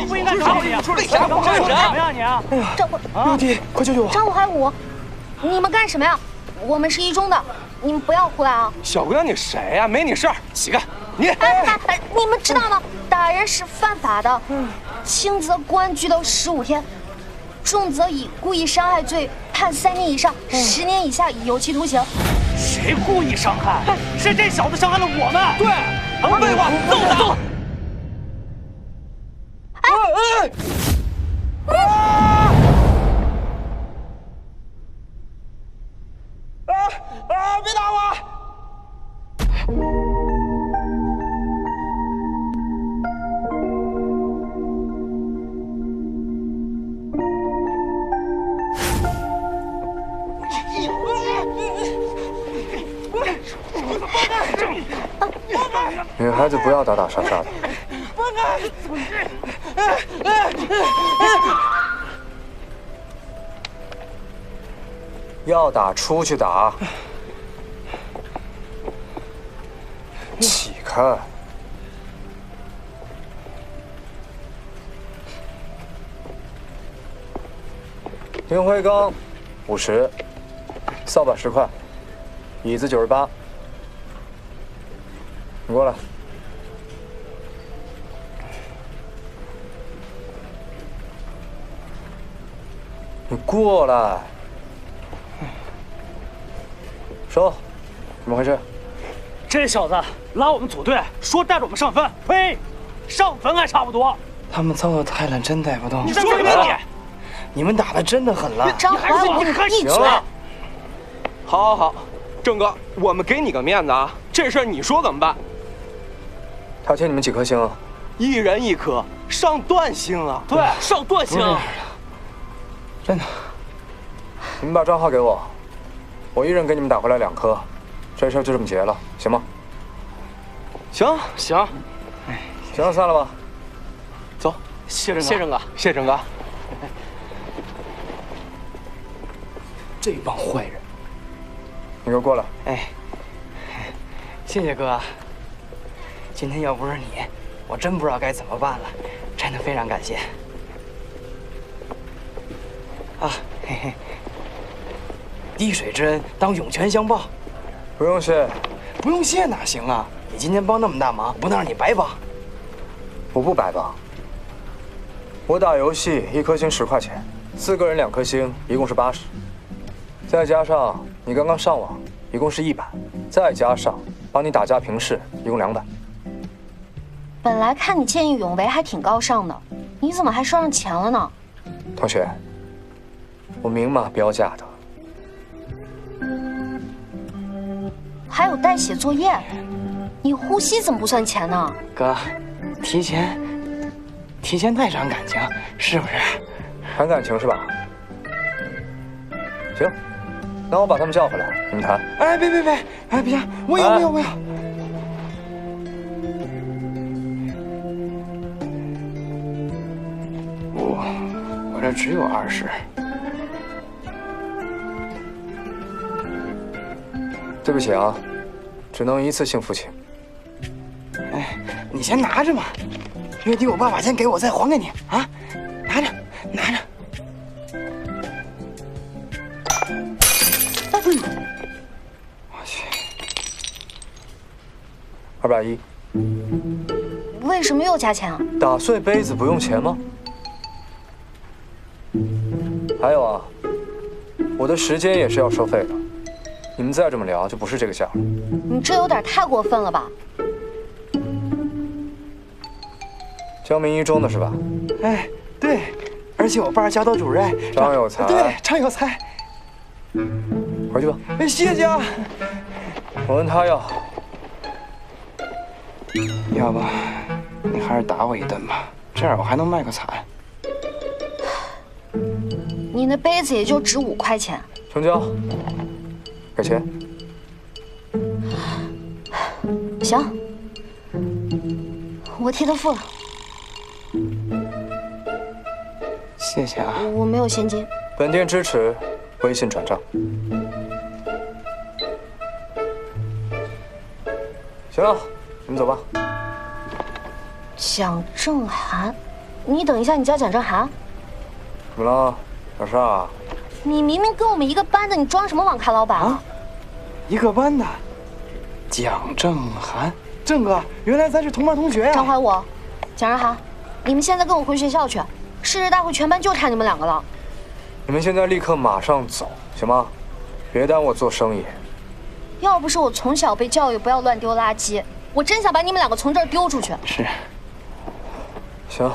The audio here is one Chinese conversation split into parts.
不应该找你，为啥不干什么呀你？哎呀，张虎，六弟，快救救我！张虎还有我，你们干什么呀？我们是一中的，你们不要胡来啊！小姑娘，你谁呀？没你事儿，起开！你，你们知道吗？打人是犯法的，轻则关拘留15天，重则以故意伤害罪判3年以上10年以下有期徒刑。谁故意伤害？是这小子伤害了我们。对，甭废话，揍他！揍！别打我！女孩子不要打打杀杀的。要打出去打。起开！烟灰缸50，扫把10块，椅子98。你过来。你过来。说，怎么回事？这小子拉我们组队，说带着我们上坟，呸！上坟还差不多。他们揍得太了，真带不动。你说什么你？你们打得真的很烂。张怀，我闭嘴！好，好，好，郑哥，我们给你个面子啊，这事儿你说怎么办？他欠你们几颗星啊？1人1颗，上段星啊！对，上段星。真的。你们把账号给我，我一人给你们打回来2颗，这事儿就这么结了，行吗？行行，行，散了吧。走，谢郑哥，谢郑哥。这帮坏人，你给我过来。哎，谢谢哥。今天要不是你，我真不知道该怎么办了，真的非常感谢。啊，嘿嘿，滴水之恩当涌泉相报。不用谢，不用谢哪行啊？你今天帮那么大忙，不能让你白帮。我不白帮。我打游戏1颗星10块钱，4个人2颗星，一共是80，再加上你刚刚上网，一共是100，再加上帮你打架平视，一共200。本来看你见义勇为还挺高尚的，你怎么还收上钱了呢？同学，我明码标价的。还有代写作业，你呼吸怎么不算钱呢？哥，提前太伤感情，是不是？谈感情是吧？行，那我把他们叫回来，你们谈。哎，别，哎，别，我要。我这只有20。对不起啊，只能一次性付清。哎，你先拿着嘛，月底我爸把钱给我再还给你啊，拿着。我去，210。为什么又加钱啊？打碎杯子不用钱吗？还有啊，我的时间也是要收费的。你们再这么聊，就不是这个价了。你这有点太过分了吧？江明一中的是吧？哎，对，而且我爸是教导主任张有才。对，张有才。回去吧。哎，谢谢啊。我问他要不你还是打我一顿吧，这样我还能卖个惨。你那杯子也就值5块钱。成交。给钱。行，我替他付了。谢谢啊。我没有现金。本店支持微信转账。行，你们走吧。蒋正涵，你等一下，你叫蒋正涵？怎么了？有事啊？你明明跟我们一个班的，你装什么网咖老板啊？一个班的，蒋正涵，郑哥，原来咱是同班同学呀！张怀武，蒋正涵，你们现在跟我回学校去，誓师大会全班就差你们2个了。你们现在立刻马上走，行吗？别耽误我做生意。要不是我从小被教育不要乱丢垃圾，我真想把你们2个从这儿丢出去。是。行，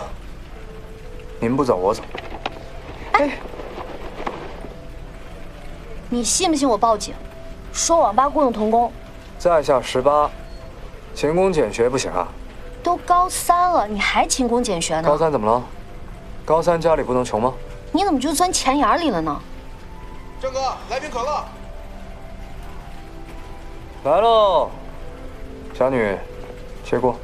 你们不走，我走。哎，你信不信我报警，说网吧雇佣童工？在下18，勤工俭学不行啊？都高3了，你还勤工俭学呢？高3怎么了？高3家里不能穷吗？你怎么就钻钱眼里了呢？郑哥，来瓶可乐。来喽，侠女，接过。